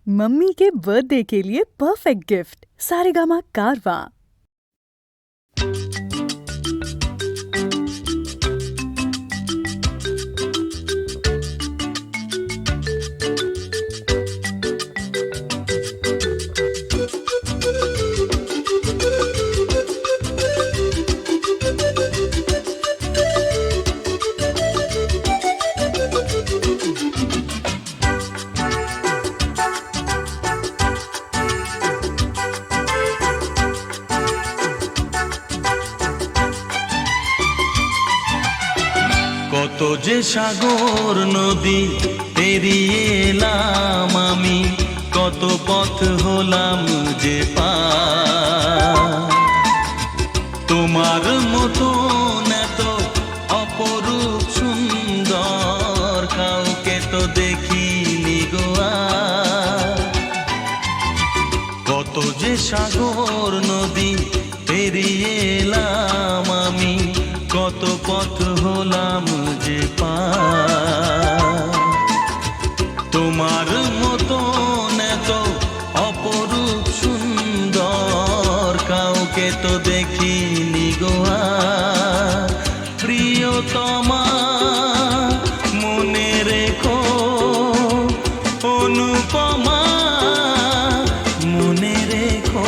Mummy के birthday के लिए परफेक्ट गिफ्ट सारेगामा कारवां। কত যে সাগর নদী পেরিয়ে এলাম আমি, কত পথ হলাম যে পার। তোমার মতো এত অপরূপ সুন্দর কাউকে তো দেখিনি গো আর। কত যে সাগর নদী পেরিয়ে এলাম আমি, কত পথ হলাম যে পার। তোমার মতো এত অপরূপ সুন্দর কাউকে তো দেখিনি গো আর। প্রিয়তমা মনে রেখো, অনুপমা মনে রেখো।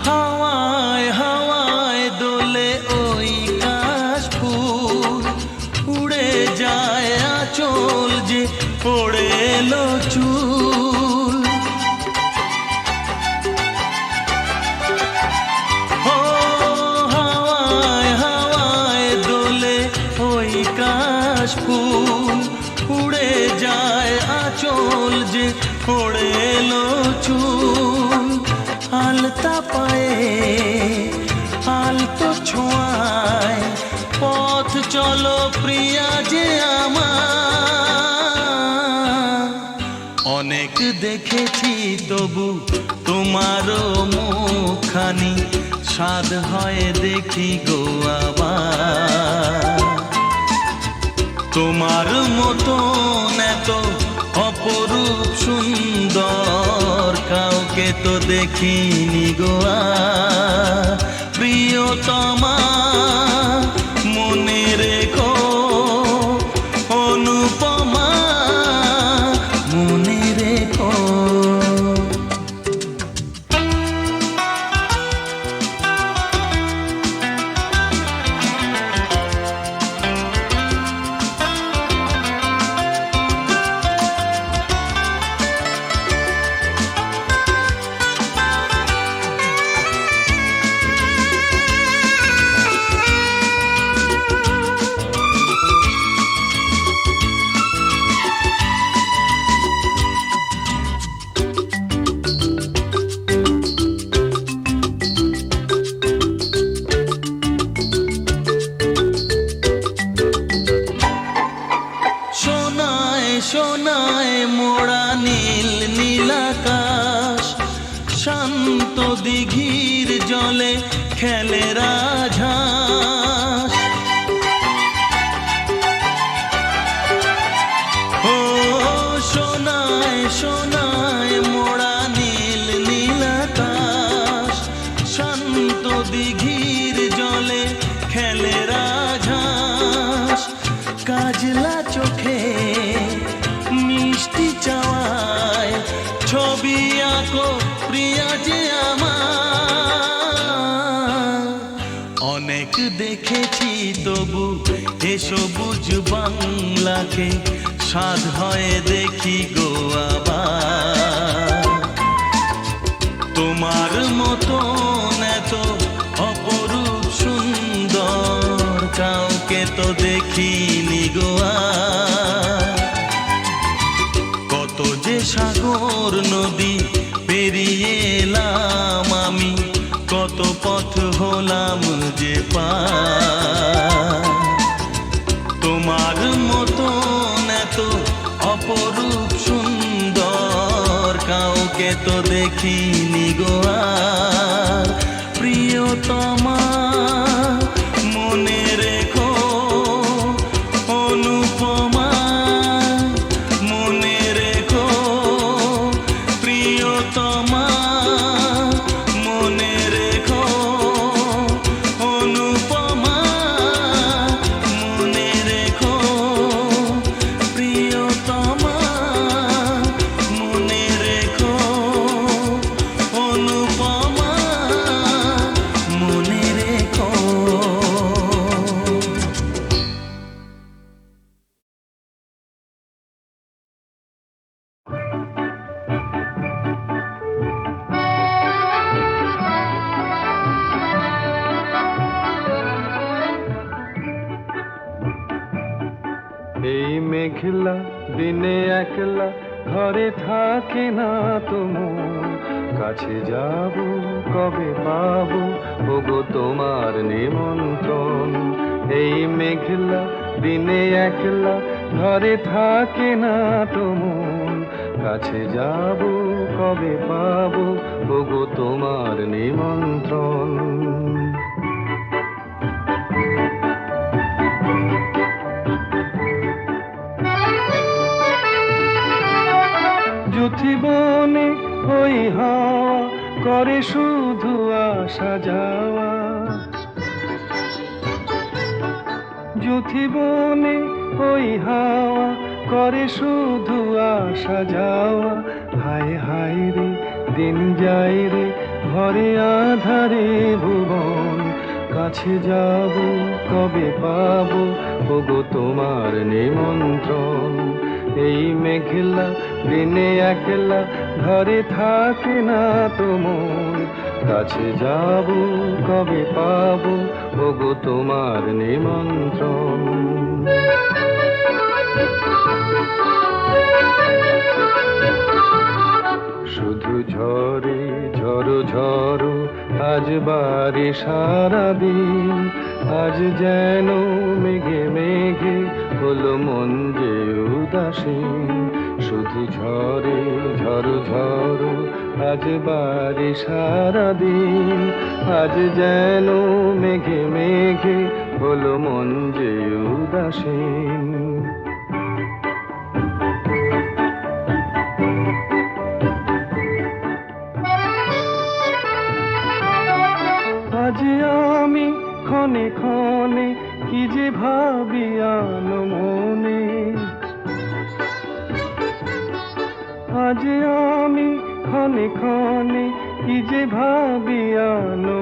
হাওয়ায় হাওয়ায় দোলে ওই কাশফুল, উড়ে যায় আঁচল যে পড়ে এলো চুল। ও হাওয়ায় হাওয়ায় দোলে ওই কাশফুল, উড়ে যায় আঁচল যে পড়ে এলো চুল। আলতা পায়ে আলতো ছোঁয়ায় পথ চলো প্রিয়া যে আমার। অনেক দেখেছি তবু তোমারও মুখখানি, স্বাদ হয় দেখি গো আবার। তোমার মতো এত অপরূপ সুন্দর কাউকে তো দেখিনি গো আর। প্রিয়তমা মনে রেখো, অনুপমা মনে রেখো। সোনায় মোড়া নীল নীলাকাশ, শান্ত দিঘির জলে খেলে রাজহাঁস। ও সোনায় সোনায় মোড়া নীল নীলাকাশ, শান্ত দিঘির জলে খেলে রাজহাঁস। কাজলা চোখে মিষ্টি চাওয়ায় ছবি আঁকো প্রিয়া যে আমার। অনেক দেখেছি তবু এ সবুজ বাংলাকে, স্বাদ হয় দেখি গো আবার। তোমার মতন ভোর নদী পেরিয়ে এলাম আমি, কত পথ হলাম যে পার। তোমার মতন এত অপরূপ সুন্দর কাউকে তো দেখিনি গো আর। প্রিয়তমা মনে রেখো, অনুপমা মনে রেখো, প্রিয়তমা মনে রেখো, অনুপমা মনে রেখো, প্রিয়তমা মনে রেখো, অনুপমা মনে রেখো। এই মেঘলা দিনে একলা ঘরে থাকে না তো মন, কাছে যাব কবে পাবো ওগো তোমার নিমন্ত্রণ। এই মেঘলা দিনে একলা ঘরে থাকে না তো মন, কাছে যাব কবে পাবো ওগো তোমার নিমন্ত্রণ। যুথিবনে ওই হাওয়া করে শুধু আসা যাওয়া, যুথিবনে ওই হাওয়া করে শুধু আসা যাওয়া। হায় হায় রে দিন যায় রে ঘরে আধারে ভুবন, কাছে যাব কবে পাবো ওগো তোমার নিমন্ত্রণ। এই মেঘলা দিনে একলা ঘরে থাকে না তো মন, কাছে যাব কবে পাবো ওগো তোমার নিমন্ত্রণ। শুধু ঝরে ঝড়ো ঝড়ো আজ বারে সারাদিন, আজ যেন মেঘে মেঘে হলো মন যে উদাসীন। শুধু ঝরে ঝড়ো ঝড়ো আজ বারে সারাদিন, আজ যেন মেঘে মেঘে হলো মন যে উদাসীন। আজ আমি ক্ষণে ক্ষণে কি যে ভাবি মনে, আজ আমি ক্ষণে ক্ষণে কি যে ভাবি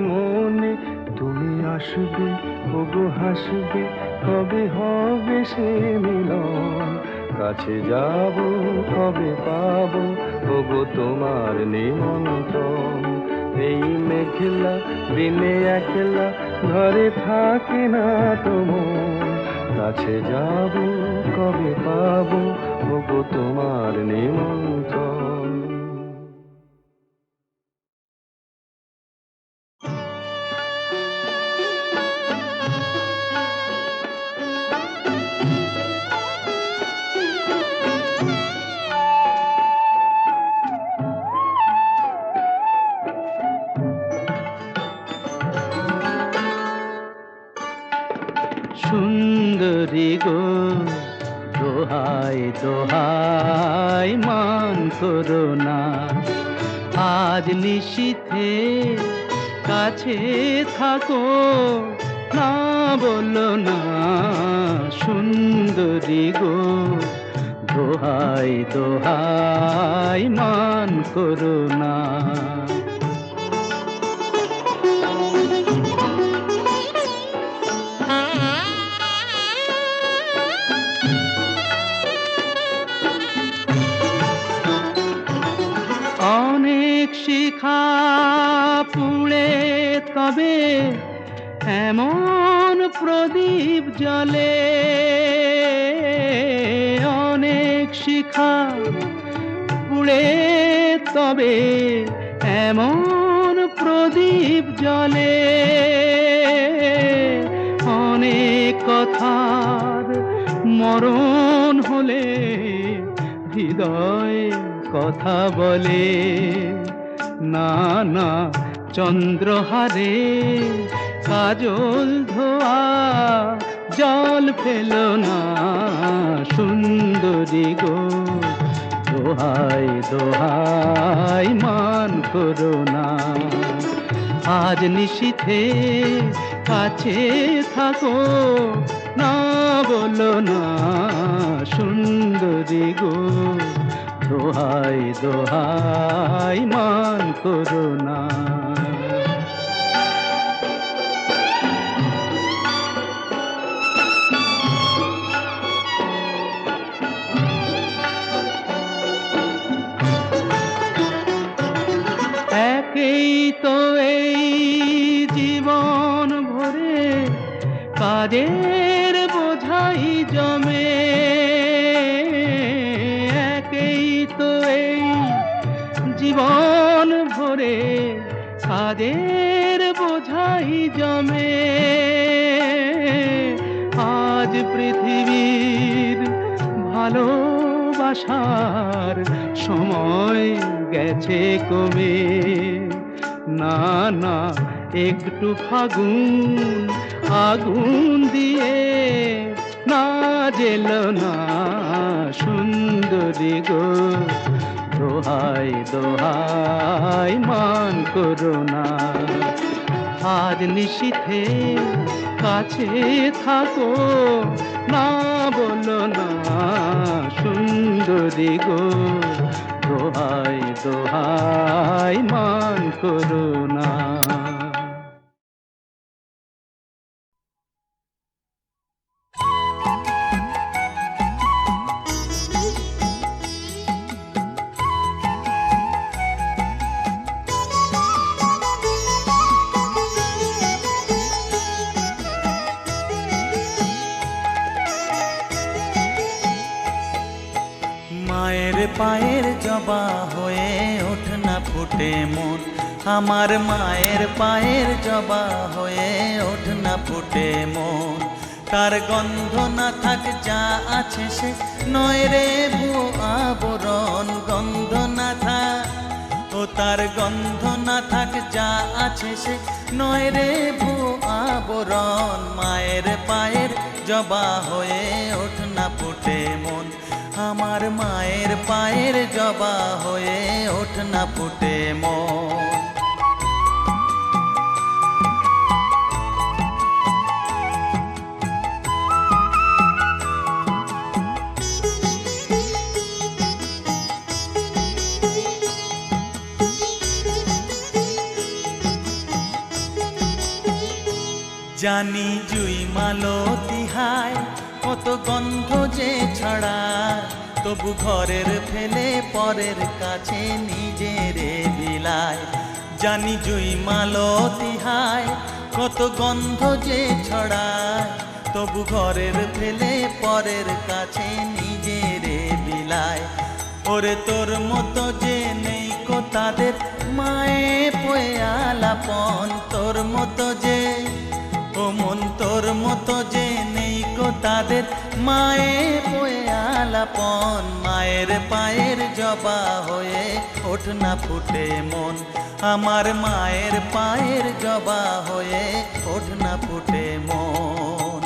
মনে। তুমি আসবে ওগো হাসবে কবে হবে সে মিলন, কাছে যাব কবে পাবো ওগো তোমার নিমন্ত্রণ। এই মেঘলা দিনে একলা ঘরে থাকে না তো মন, কাছে যাব কবে পাবো ওগো তোমার নিমন্ত্রণ। সুন্দরী গো দোহাই দোহাই মান করো না, আজ নিশীথে কাছে থাকো না বলো না। সুন্দরী গো দোহাই দোহাই মান করো না। অনেক শিখা পুড়ে তবে এমন প্রদীপ জ্বলে, অনেক শিখা পুড়ে পুড়ে তবে এমন প্রদীপ জ্বলে, অনেক কথার মরণ হলে হৃদয় কথা বলে। না না চন্দ্রহারে কাজল ধোয়া জল ফেলো না সুন্দরী গো, দোহাই দোহাই মান করো না। আজ নিশীথে কাছে থাকো, না বলো না সুন্দরী গো, দোহাই দোহাই মান করো না। একেই তো এই জীবন ভরে কাজের বোঝাই জমে, একেই তো এই জীবন ভরে কাজের বোঝাই জমে। আজ পৃথিবীর ভালোবাসার সময় গেছে কমে। না না একটু ফাগুন আগুন দিয়ে না জেলো না সুন্দরী গো, দোহাই দোহাই মান করো না। আজ নিশীথে কাছে থাকো, না বলো না সুন্দরী গো, দোহাই দোহাই মান করো না। মায়ের পায়ের জবা হয়ে ওঠ না ফুটে মন, আমার মায়ের পায়ের জবা হয়ে ওঠ না ফুটে মন। তার গন্ধ না থাক যা আছে সে নয় রে ভুয়ো আবরণ, গন্ধ না থাক ও তার গন্ধ না থাক যা আছে সে নয় রে ভুয়ো আবরণ। মায়ের পায়ের জবা হয়ে ওঠ না ফুটে মন, আমার মায়ের পায়ের জবা হয়ে ওঠ না ফুটে মন। জানি জুই মালতী হায় কত গন্ধ যে ছড়ায়, তবু ঘরের ফেলে পরের কাছে নিজেরে বিলায়। জানি জুই মালতী হায় কত গন্ধ যে ছড়ায়, তবু ঘরের ফেলে পরের কাছে নিজেরে বিলায়। ওরে তোর মতো যে নেই কো তাদের মায়ে পয়ে আলাপন, তোর মতো যে ও মন তোর মতো যে নেই কো তাদের মায়ে পয়ে আলাপন। মায়ের পায়ের জবা হয়ে ওঠ না ফুটে মন, আমার মায়ের পায়ের জবা হয়ে ওঠ না ফুটে মন।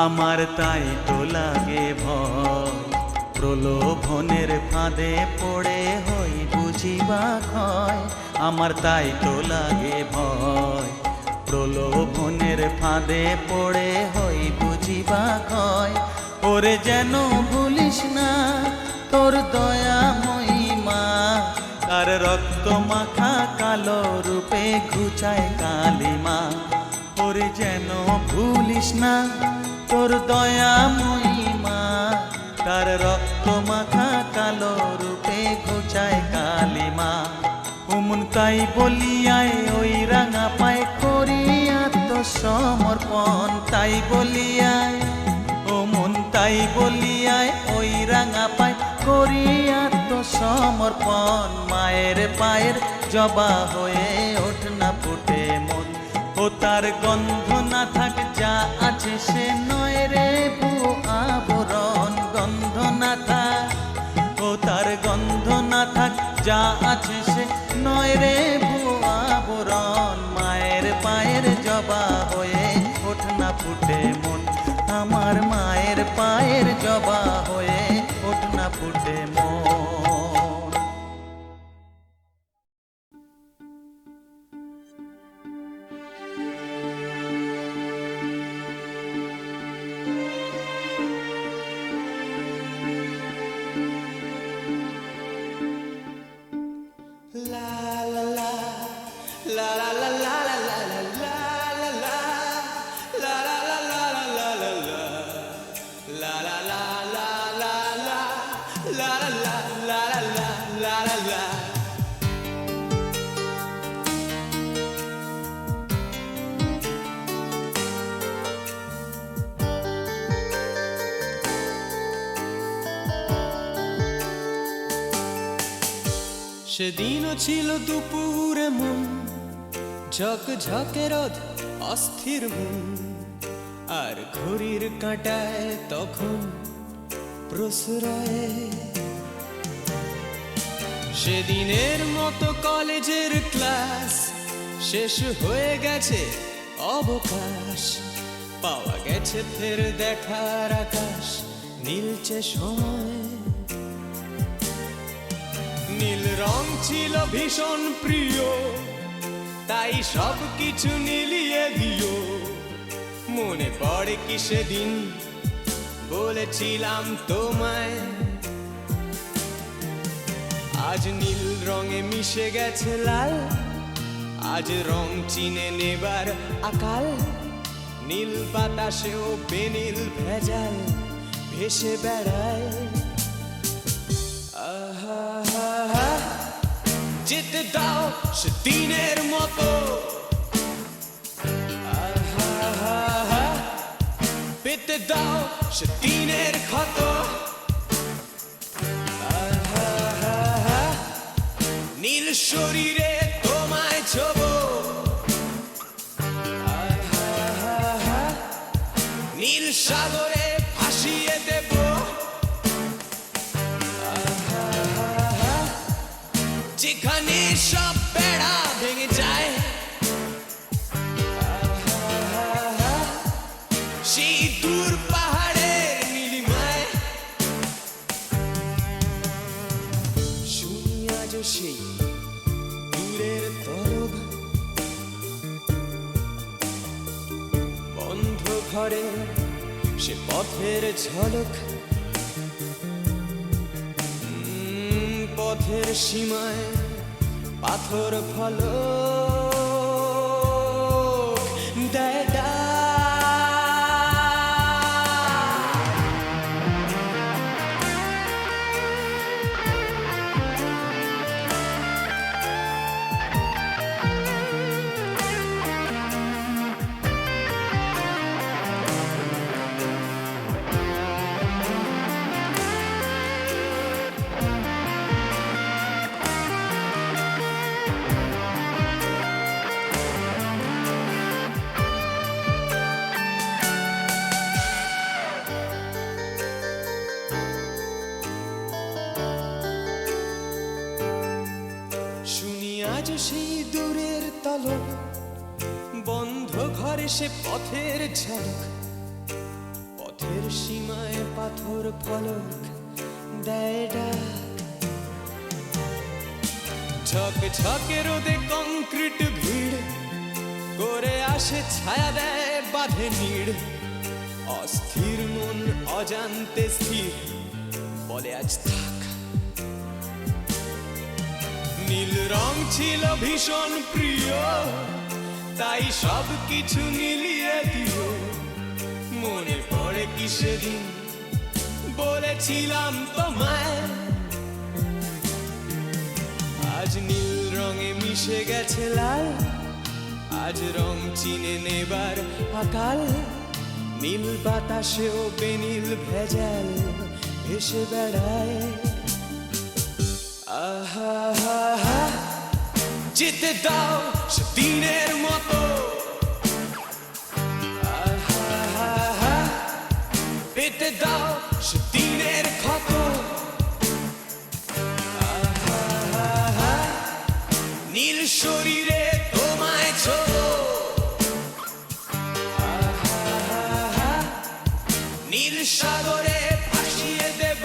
আমার তাই তো লাগে ভয়, প্রলোভনের ফাঁদে পড়ে হই বুঝিবা ক্ষয়। আমার তাই তো লাগে ভয়, প্রলোভনের ফাঁদে পড়ে হই বুঝিবা ক্ষয়। ওরে যেন ভুলিস না তোর দয়া মহিমা, তার রক্ত মাখা কালো রূপে ঘুচায় কালিমা। ওরে যেন ভুলিস না তোর দয়া মহিমা, তার রক্ত মাখা কালো রূপে ঘোচায় কালিমা। উমন তাই বলিয়ায় ওই রাঙা পায় করি আত্মসমর্পণ, তাই বলিয়ায় ওমন তাই বলিয়ায় ওই রাঙা পায় করি আত্মসমর্পণ। মায়ের পায়ের জবা হয়ে ওঠ না ফুটে মন, ও তার গন্ধ না থাক যা আছে সে নয় রে ভুয়ো আবরণ। গন্ধ না থাক, ও তার গন্ধ না থাক যা আছে সে নয় রে ভুয়ো আবরণ। মায়ের পায়ের জবা হয়ে ওঠ না ফুটে মন, আমার মায়ের পায়ের জবা হয়ে ওঠ না ফুটে মন। সেদিনও ছিল দুপুরে মন ঝকঝকে রোদ অস্থির মন, আর ঘড়ির কাঁটায় তখন প্রশ্রয়ে। সেদিনের মতো কলেজের ক্লাস শেষ হয়ে গেছে, অবকাশ পাওয়া গেছে ফের দেখার আকাশ, নীলচে সময়। নীল রং ছিল ভীষণ প্রিয়, তাই সব কিছু নীলিয়ে দিও। মনে পড়ে কি সেদিন বলেছিলাম তোমায়, আজ নীল রঙে মিশে গেছে লাল, আজ রং চিনে নেবার আকাল। নীল বাতাসেও বেনীল ভেজাল ভেসে বেড়ায়। যেতে দাও সে দিনের মতো, পেতে দাও সে দিনের ক্ষত। নীল শরীরে তোমায় ছোব, নীল সাগরে ভাসিয়ে দেব। যেখানে সব বেড়া ভেঙে যায়, সেই দূর পাহাড়ের নীলিমায়। শুনি আজ সেই দূরের তরব, বন্ধ ঘরে সে পথের ঝলক। পথের সীমায় পাথর ফলক দেয় ডাক। আজ সেই দূরের তলক, বন্ধ ঘরে সে পথের ঝলক। পথের সীমায় পাথর ফলক দেয় ডাক। ঝকঝকে রোদে কংক্রিট ভিড় করে আসে, ছায়া দেয় বাঁধে নীড়। অস্থির মন অজান্তে স্থির বলে আজ থাক। নীল রং ছিল ভীষণ প্রিয়, তাই সব কিছু মিলিয়ে দিও। মনে পড়ে কি সেদিন বলেছিলাম তোমায় আজ নীল রঙে মিশে গেছে লাল আজ রং চিনে নেবার আকাল নীল বাতাসেও বেনীল ভেজাল ভেসে বেড়ায় আহা হা হা যেতে দাও সে দিনের মতো আহা হা হা পেতে দাও সে দিনের ক্ষত আহা হা হা নীল শরীরে তোমায় ছোঁবো আহা হা হা নীল সাগরে ভাসিয়ে দেব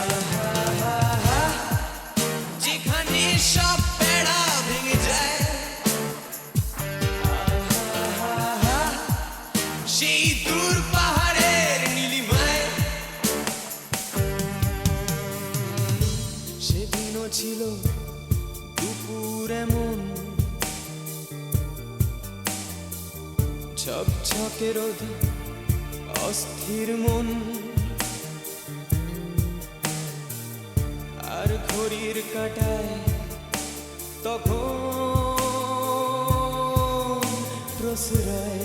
আহা হা হা যেখানে সব বেড়া ভেঙে যায় আহা হা হা সেই দূর পাহাড়ের নীলিমায় সেদিনও ছিল দুপুর এমন ঝকঝকে রোদ অস্থির মন আর ঘড়ির কাঁটায় তখন প্রসরায়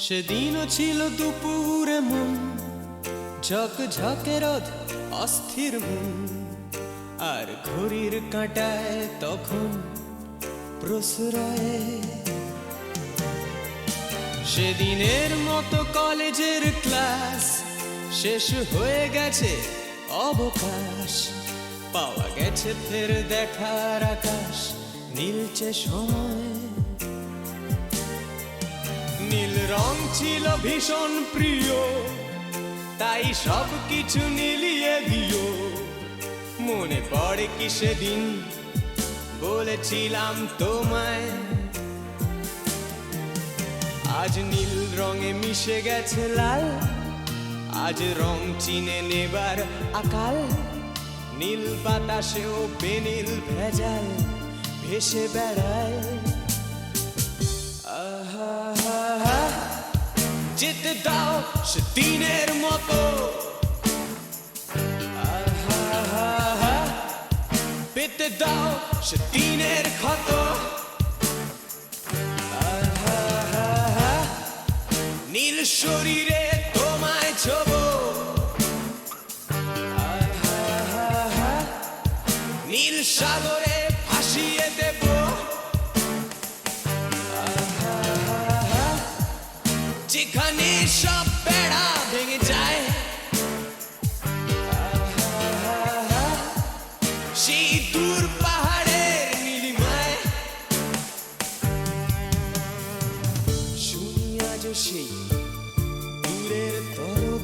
সেদিনও ছিল দুপুরে মন ঝকঝকে রোদ অস্থির মন আর ঘড়ির কাঁটায় তখন প্রসরায় সেদিনের মতো কলেজের ক্লাস শেষ হয়ে গেছে অবকাশ পাওয়া গেছে ফের দেখার আকাশ নীলচে সময় নীল রং ছিল ভীষণ প্রিয় তাই সব কিছু নীলিয়ে দিও মনে পড়ে কি সেদিন বলেছিলাম তোমায় আজ নীল রঙে মিশে গেছে লাল আজ রং চিনে নেবার আকাল নীল বাতাসেও বেনীল ভেজাল ভেসে বেড়ায় আহা হা হা যেতে দাও সে দিনের মতো আহা হা হা পেতে দাও সে দিনের ক্ষত আহা হা হা নীল শরীরে তোমায় ছোঁবো আহা হা হা নীল সাগরে ভাসিয়ে দেব আহা হা হা যেখানে সব বেড়া ভেঙে যায় আহা হা হা সেই দূর পাহাড়ের নীলিমায় শুনি আজ সেই দূরের তরব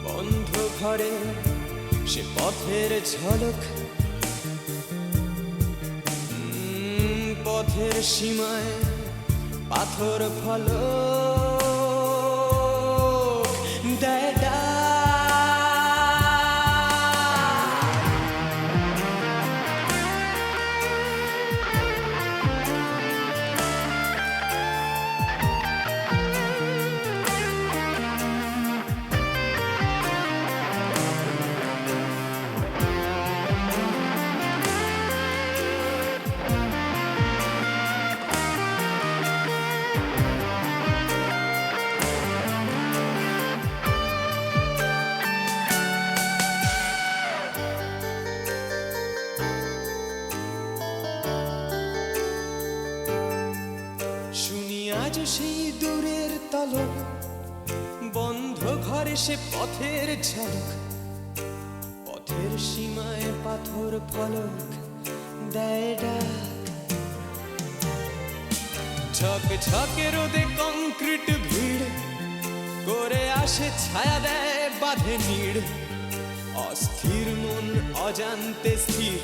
বন্ধ ঘরে সে পথের ঝলক পথের সীমায় পাথর ফলক দেয় ডাক। দূরের তলক, বন্ধ ঘরে সে পথের ঝলক, পথের সীমায় পাথর ফলক দেয় ডাক। ঝকে ঝকে রোদে কংক্রিট ভিড় করে আসে, ছায়া দেয় বাঁধে নীড়। অস্থির মন অজান্তে স্থির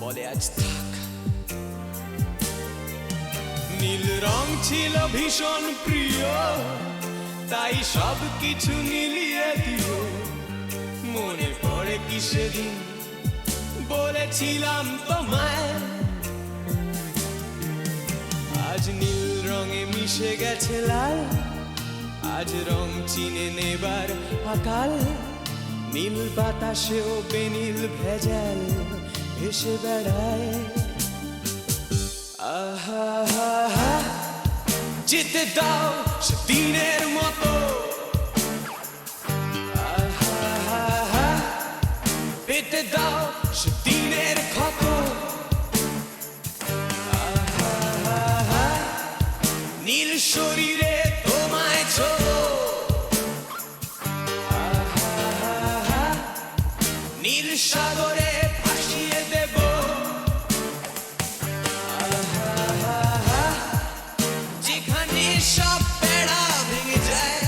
বলে আজ থাক। নীল রং ছিল ভীষণ প্রিয়, তাই সব কিছু মিলিয়ে দিও। মনে পড়ে কি সেদিন বলেছিলাম তোমায়, আজ নীল রঙে মিশে গেছে লাল, আজ রং চিনে নেবার আকাল। নীল বাতাসেও বেনীল ভেজাল এসে বেড়ায়। আহা হা হা, যেতে দাও সে দিনের মতো। আহা হা হা, পেতে দাও সে দিনের ক্ষত। আহা হা হা, নীল শরীরে তোমায় ছোঁবো। আহা হা হা, নীল সাগরে ভাসিয়ে দেব। আহা হা হা, যেখানে সব বেড়া ভেঙে যায়।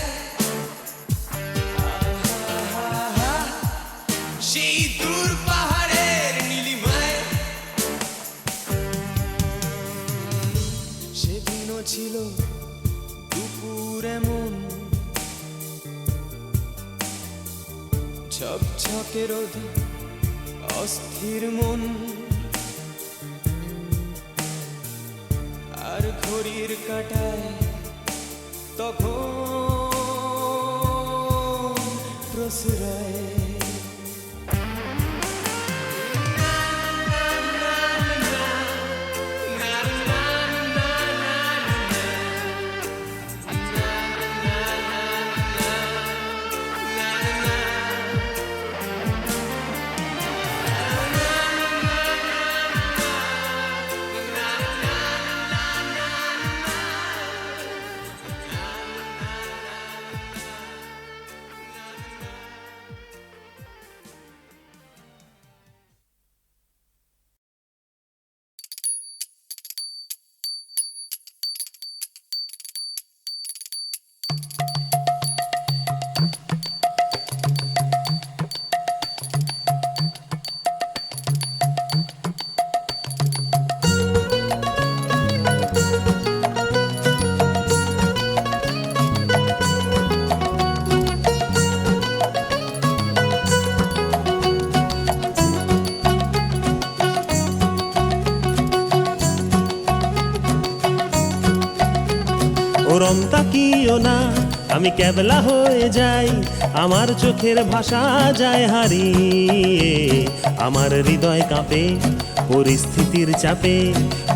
আহা হা হা, সেই দূর পাহাড়ের নীলিমায়। সেদিনও ছিল দুপুর এমন, ঝকঝকে রোদ অস্থির মন। আর ঘড়ির কাঁটায় তখন প্রসরায়। ওরম তাকিও না, আমি ক্যাবলা হয়ে যাই, আমার চোখের ভাষা যায় হারিয়ে। আমার হৃদয় কাঁপে পরিস্থিতির চাপে,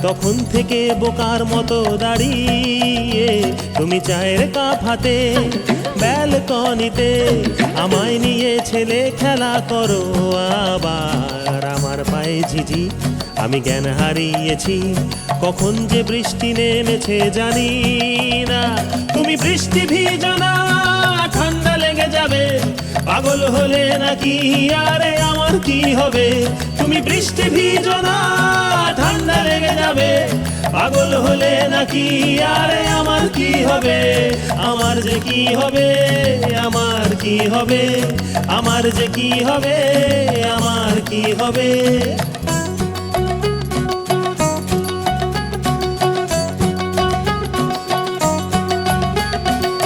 তখন থেকে বোকার মতো দাঁড়িয়ে। তুমি চায়ের কাপ হাতে ব্যালকনিতে আমায় নিয়ে ছেলে খেলা করো আবার। আমার পায়ে ঝিঝি, আমি জ্ঞান হারিয়েছি, কখন যে বৃষ্টি নেমেছে জানি না। তুমি বৃষ্টি ভিজো না, ঠান্ডা লেগে যাবে, পাগল হলে নাকি আরে আমার কি হবে? তুমি বৃষ্টি ভিজো না, ঠান্ডা লেগে যাবে, পাগল হলে নাকি আরে আমার কি হবে? আমার যে কি হবে, আমার কি হবে, আমার যে কি হবে, আমার কি হবে?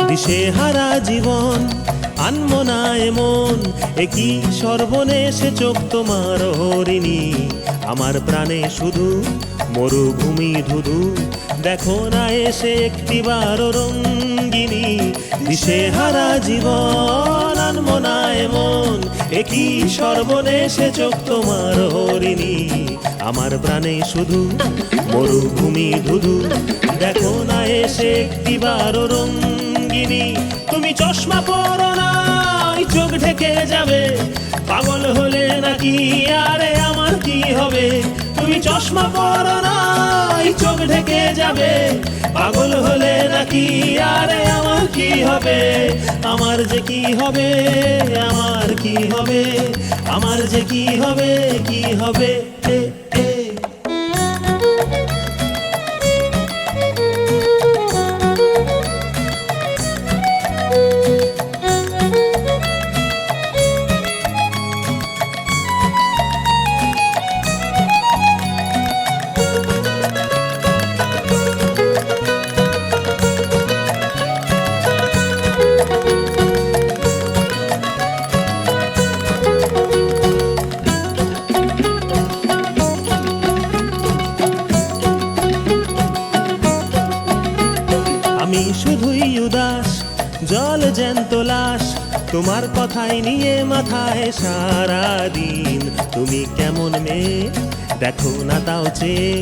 দিশেহারা জীবন আনমো না এমন, একই সর্বনেশে চোখ তোমার হরিণী। আমার প্রাণে শুধু মরুভূমি ধুধু, দেখো না এসে একটিবার রঙ্গিনী। দিশেহারা জীবন আনমো না এমন, একই সর্বনেশে চোখ তোমার হরিণী। আমার প্রাণে শুধু মরুভূমি ধুধু, দেখো না এসে একটিবার রঙ্গিনী। তুমি চশমা পরো না, চোখ ঢেকে যাবে, পাগল হলে নাকি আরে আমার কি হবে? তুমি চশমা পরো না, এই চোখ ঢেকে যাবে। পাগল হলে নাকি আরে আমার কি হবে, আমার যে কি হবে, আমার কি হবে, আমার যে কি হবে, কি হবে এ এ। আমি শুধুই উদাস, জল জ্যান্ত লাশ, তোমার কথাই নিয়ে মাথায় সারাদিন। তুমি কেমন মেয়ে দেখো না তাও চেয়ে,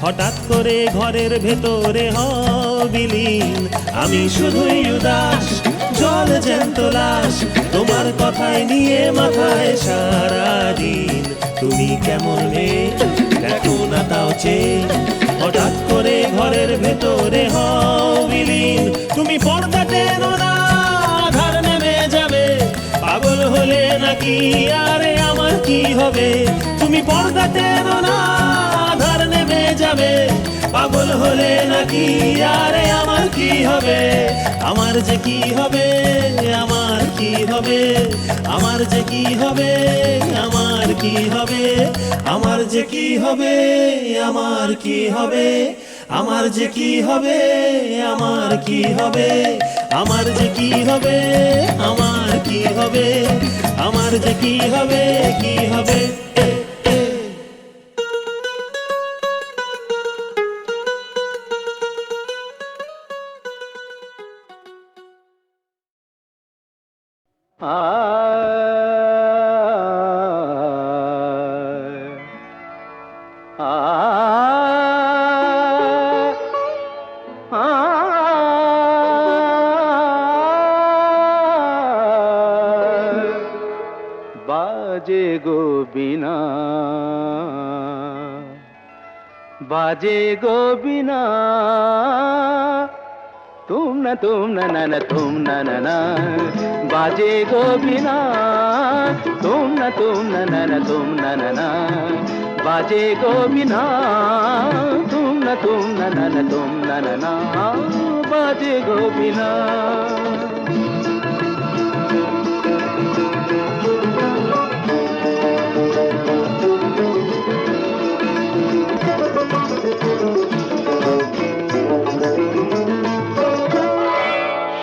হঠাৎ করে ঘরের ভেতরে হও বিলীন। আমি শুধুই উদাস, জল জ্যান্ত লাশ, তোমার কথাই নিয়ে মাথায় সারাদিন। তুমি কেমন মেয়ে দেখো না তাও চেয়ে, হঠাৎ করে ঘরের ভেতরে হও বিলীন। তুমি পর্দা টেনো না, আধার নেমে যাবে। পাগল হলে নাকি আরে আমার কি হবে, তুমি পর্দা টেনো না, আধার নেমে যাবে। পাগল হলে নাকি আরে আমার কি হবে, আমার যে কি হবে, আমার কি হবে, আমার যে কি হবে, আমার কি হবে, আমার যে কি হবে, আমার কি হবে, আমার যে কি হবে, আমার কি হবে, আমার যে কি হবে, আমার কি হবে, আমার যে কি হবে, কি হবে এ এ। বাজে গো বিনা, বাজে গো বিনা, तुम ना ना ना तुम ना ना ना, बाजे गो बिना। तुम ना ना ना तुम ना ना ना, बाजे गो बिना। तुम ना ना तुम ना ना ना, बाजे गो बिना।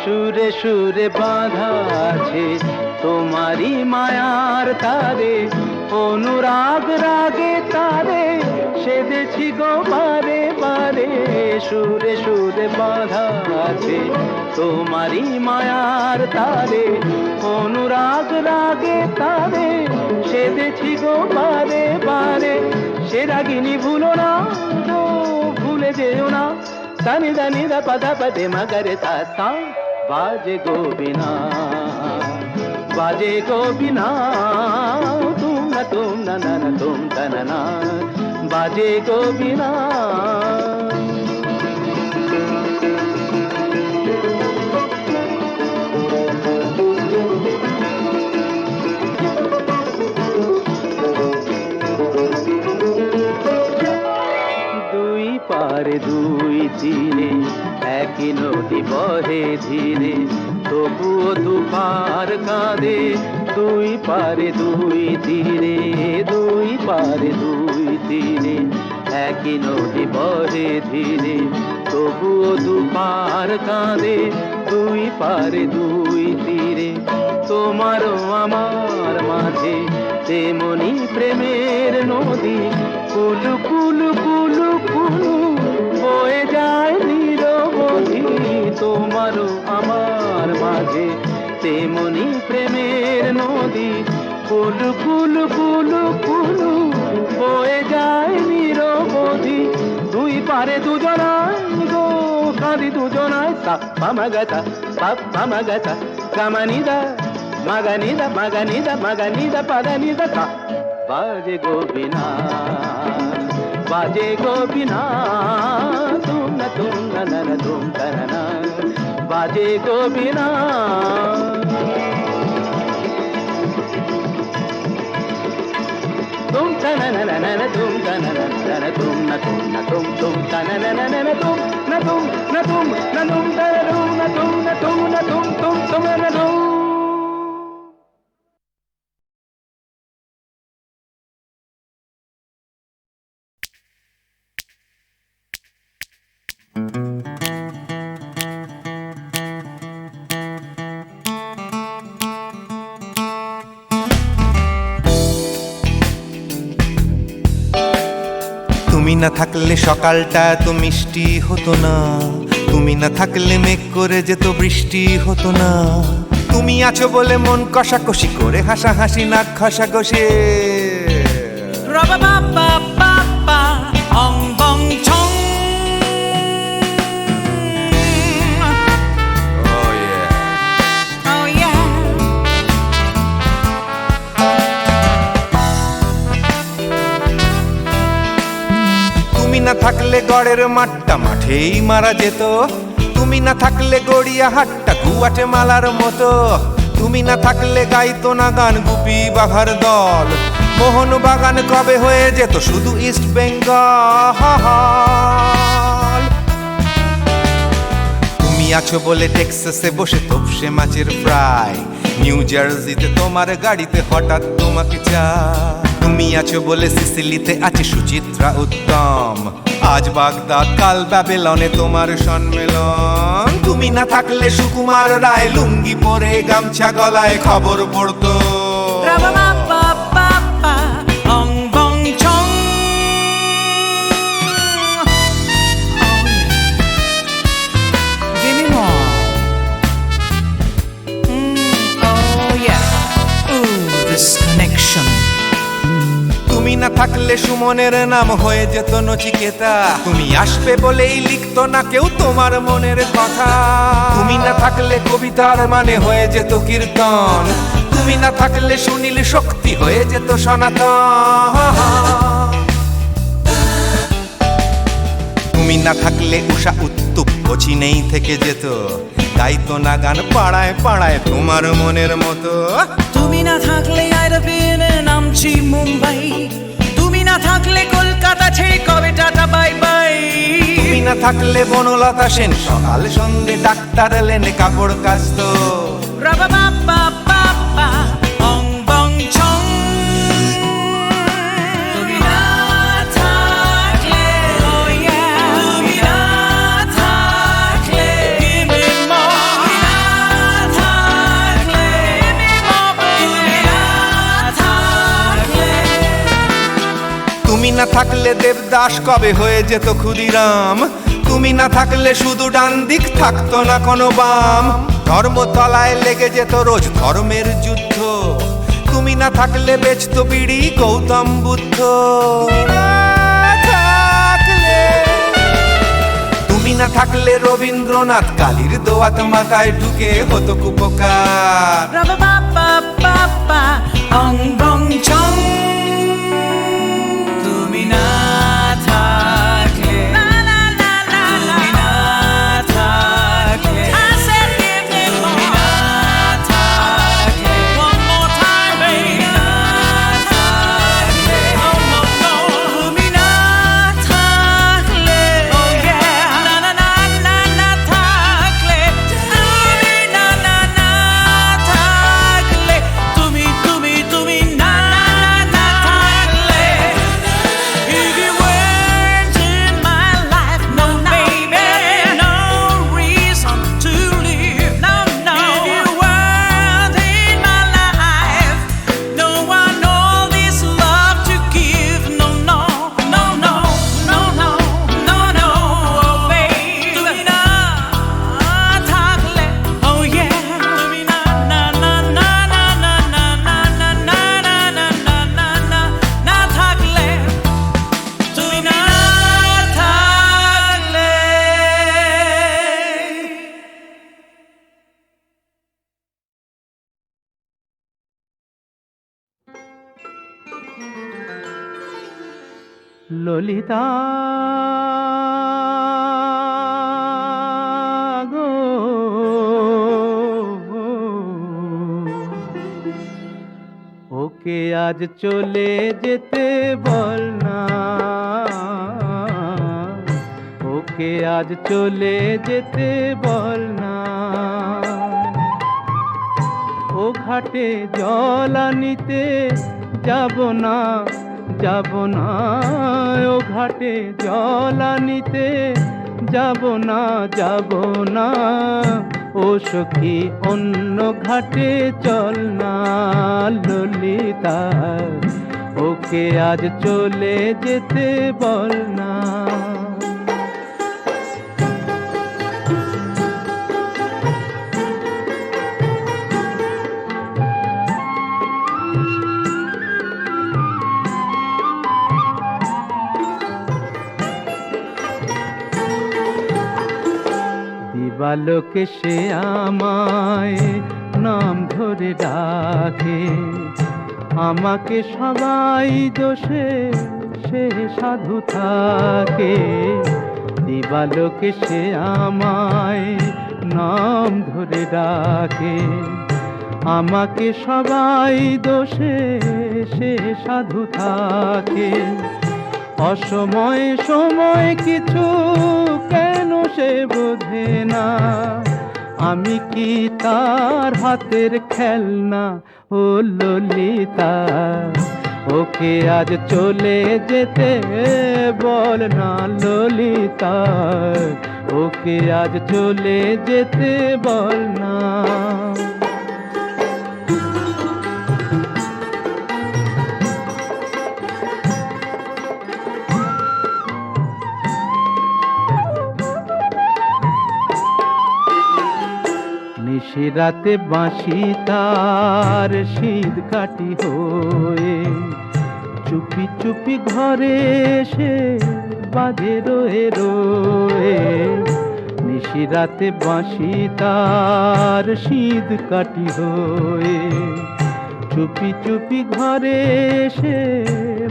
সুরে সুরে বাঁধা আছে তোমারি মায়ার তারে, অনুরাগ রাগে তারে সেদেছি গো বারে বারে। সুরে সুরে বাঁধা আছে তোমারি মায়ার তারে, অনুরাগ রাগে তারে সেদেছি গো বারে বারে। সে রাগিনী ভুলো না তো ভুলে যেও না, সানি দানি দা পদা পদে মগরে তা তা। बाजे गो बिना, बाजे गो बिना। तुम ना ना ना तुम ना ना, बाजे गो बिना। দুই পারে দুই তীরে একই নদী বহে ধীরে, তবুও দুপার কাঁদে। দুই পারে দুই তীরে, দুই পারে দুই তীরে একই নদী বহে ধীরে, তবুও দুপার কাঁদে। দুই পারে দুই তীরে তোমারও আমার মাঝে তেমনি প্রেমের নদী। কুলু কুলু কুলু কুলু বয়ে যায় নিরবধি, তোমারও আমার মাঝে তেমনি প্রেমের নদী। কুলু কুলু কুলু কুলু বয়ে যায় নিরবধি। দুই পারে দুজনায় গো কাঁদি দুজনায়। সা পামাগাতা পাপ পামাগাতা কামানিদা মাগানিদা মাগানিদা মাগানিদা পাদানিদা তা। বাজে গো বিনা, বাজে গো বিনা তুম না তুম না বাজে গো বিনা तुम तन न न तुम तन न तुम न तुम तन न तुम न तुम न तुम न तुम न तुम न तुम न तुम न तुम তুমি না থাকলে সকালটা তো মিষ্টি হতো না, তুমি না থাকলে মেঘ করে যেত বৃষ্টি হতো না। তুমি আছো বলে মন কষাকষি করে হাসাহাসি নাক ঘষাঘষি। তুমি না থাকলে গড়ের মাঠটা মাঠেই মারা যেত, তুমি না থাকলে গড়িয়া হাটটা গুয়াটে মালার মতো। তুমি না থাকলে গাইতো না গান গুপি বাঘার দল, মোহন বাগান কবে হয়ে যেত শুধু ইস্ট বেঙ্গল। তুমি আছো বলে টেক্সাসে বসে তোপসে মাছের ফ্রাই, নিউ জার্সিতে তোমার গাড়িতে হঠাৎ তোমাকে চাই। তুমি আছো বলে সিসিলিতে আছে সুচিত্রা উত্তম, আজ বাগদাদ কাল ব্যাবিলনে তোমার সম্মেলন। তুমি না থাকলে সুকুমার রায় লুঙ্গি পরে গামছা গলায় খবর পড়তো। তুমি না থাকলে সুমনের নাম হয়ে যেত নচিকেতা, তুমি আসবে বলেই লিখতো না কেউ তোমার মনের কথা। তুমি না থাকলে কবিতার মানে হয়ে যেত কীর্তন, তুমি না থাকলে সুনীল শক্তি হয়ে যেত সনাতন। তুমি না থাকলে উষা উত্তুপ কোচিনেই থেকে যেত, গাইতো না গান পাড়ায় পাড়ায় তোমার মনের মতো। তুমি না থাকলে আইরবিনে নামছি মুম্বাই, তুমি না থাকলে কলকাতা ছেড়ে কবে টাটা বাই বাই। তুমি না থাকলে বনলতা সেন সকাল সন্ধে ডাক্তার লেনে কাপড় কাচতো। তুমি না থাকলে দেবদাস কবে হয়ে যেত ক্ষুদিরাম, তুমি না থাকলে শুধু ডান দিক থাকতো না কোনো বাম। ধর্মতলায় লেগে যেত রোজ ধর্মের যুদ্ধ, তুমি না থাকলে বেচতো বিড়ি গৌতম বুদ্ধ। তুমি না থাকলে রবীন্দ্রনাথ কালীর দোয়াত মাথায় ঢুকে হতো কুপকার। ললিতা গো, ওকে আজ চলে যেতে বল না, ওকে আজ চলে যেতে বল না। ও ঘাটে জল আনিতে যাব না, যাব না, ও ঘাটে জল আনিতে যাব না, যাব না। ও সখী অন্য ঘাটে চল না ললিতা, ওকে আজ চলে যেতে বল না। দিবালোকে সে আমায় নাম ধরে ডাকে, আমাকে সবাই দোষে সে সাধু থাকে। দিবালোকে সে আমায় নাম ধরে ডাকে, আমাকে সবাই দোষে সে সাধু থাকে। অসময় সময় কিছু কেন সে বোঝে না, আমি কি তার হাতের খেলনা ও ললিতা। ওকে আজ চলে যেতে বল না ললিতা, ওকে আজ চলে যেতে বল না। নিশিরাতে বাঁশি তার শীত কাটি হয়ে, চুপি চুপি ঘরে এসে বাজে রয়ে রয়ে। নিশিরাতে বাঁশি তার শীত কাটি হয়ে, চুপি চুপি ঘরে এসে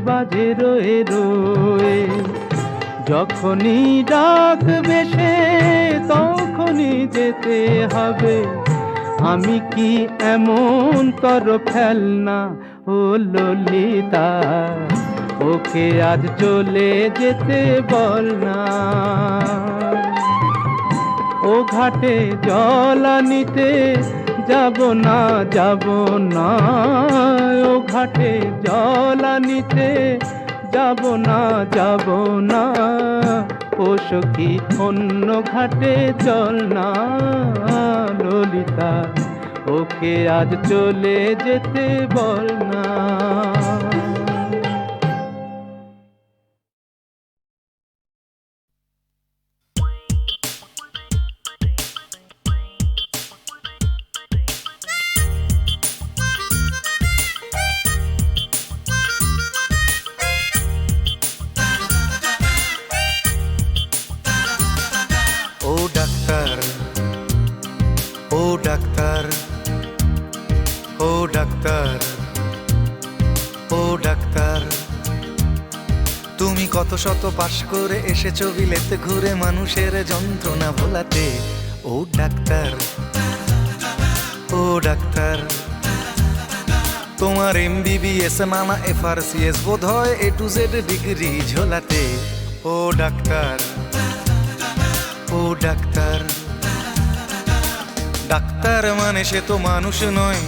বাজে রয়ে রয়ে। যখনই ডাকবে সে তখনই যেতে হবে, আমি কি এমন তর ফেলনা ও ললিতা। ওকে আজ চলে যেতে বল না, ও ঘাটে জল আনিতে যাব না, যাব না, ও ঘাটে জল আনিতে যাব না, যাব না। ও সখী অন্য ঘাটে চল না ললিতা, ওকে আজ চলে যেতে বল না। ডাক্তার, ও ডাক্তার, ও ডাক্তার, তুমি কত শত পাশ করে এসেছো বিলেতে ঘুরে মানুষের যন্ত্রণা ভোলাতে। ও ডাক্তার, ও ডাক্তার, তোমার MBBS নানা FRCS বোধ হয় A to Z ডিগ্রি ঝোলাতে। ও ডাক্তার, ও ডাক্তার, ডাক্তার মানে সে তো মানুষ নয়,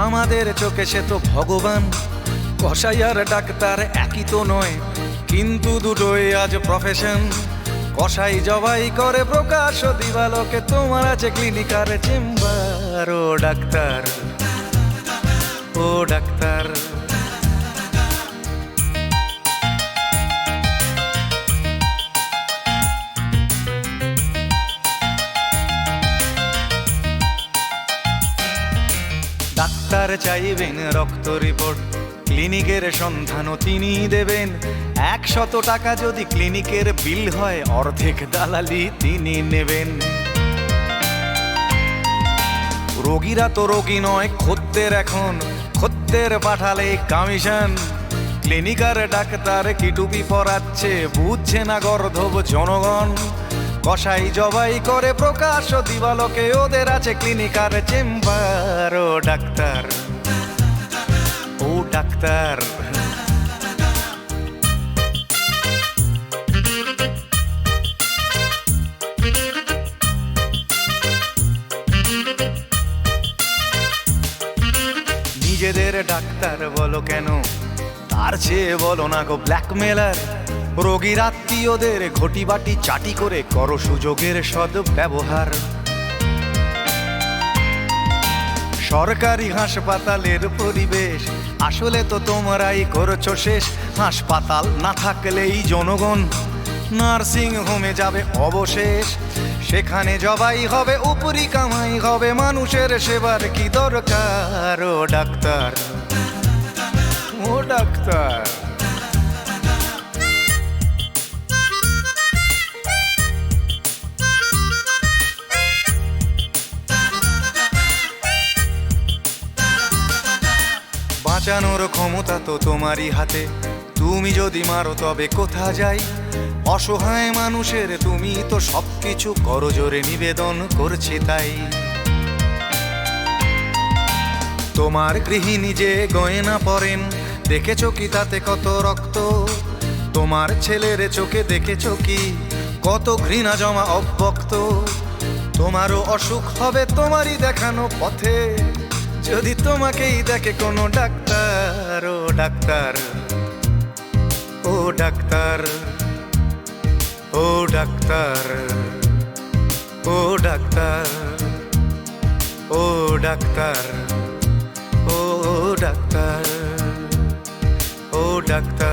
আমাদের চোখে সে তো ভগবান। কসাই আর ডাক্তার একই তো নয়, কিন্তু দুটোই আজ প্রফেশন। কসাই জবাই করে প্রকাশ দিবালোকে, তোমার আছে ক্লিনিক আর চেম্বার। ও ডাক্তার, ও ডাক্তার, ডাক্তার চাইবেন রক্ত রিপোর্ট, ক্লিনিকের সন্ধানও তিনি দেবেন। 100 টাকা যদি ক্লিনিকের বিল হয়, অর্ধেক দালালি তিনি নেবেন। রোগীরা তো রোগী নয় খদ্দের, এখন খদ্দের পাঠালে কমিশন। ক্লিনিকার ডাক্তার কি টুপি পরাচ্ছে, বুঝছে না গর্ধব জনগণ। কসাই জবাই করে প্রকাশ দিবালোকে, ওদের আছে ক্লিনিকার চেম্বার। ও ডাক্তার, ও ডাক্তার। নিজেদের ডাক্তার বলো কেন, তার চেয়ে বলো না গো ব্ল্যাকমেলার। রোগীর আত্মীয়দের ঘটি বাটি চাটি করে করো সুযোগের সদ ব্যবহার। সরকারি হাসপাতালের পরিবেশ আসলে তো তোমরাই করছো শেষ। হাসপাতাল না থাকলেই জনগণ নার্সিং হোমে যাবে অবশেষ। সেখানে জবাই হবে, উপরি কামাই হবে, মানুষের সেবার কি দরকার। ও ডাক্তার, ও ডাক্তার। বাঁচানোর ক্ষমতা তো তোমারই হাতে, তুমি যদি মারো তবে কোথা যাই। অসহায় মানুষের তুমি তো সবকিছু করজোরে নিবেদন করছি তাই। তোমার গৃহিণী যে গয়না পরেন, দেখেছো কি তাতে কত রক্ত? তোমার ছেলের চোখে দেখেছো কি কত ঘৃণা জমা অব্যক্ত? তোমারও অসুখ হবে তোমারই দেখানো পথে, যদি তোমাকেই দেখে কোনো ডাক্তার। ও ডাক্তার, ও ডাক্তার, ও ডাক্তার, ও ডাক্তার, ও ডাক্তার, ও ডাক্তার, ও ডাক্তার।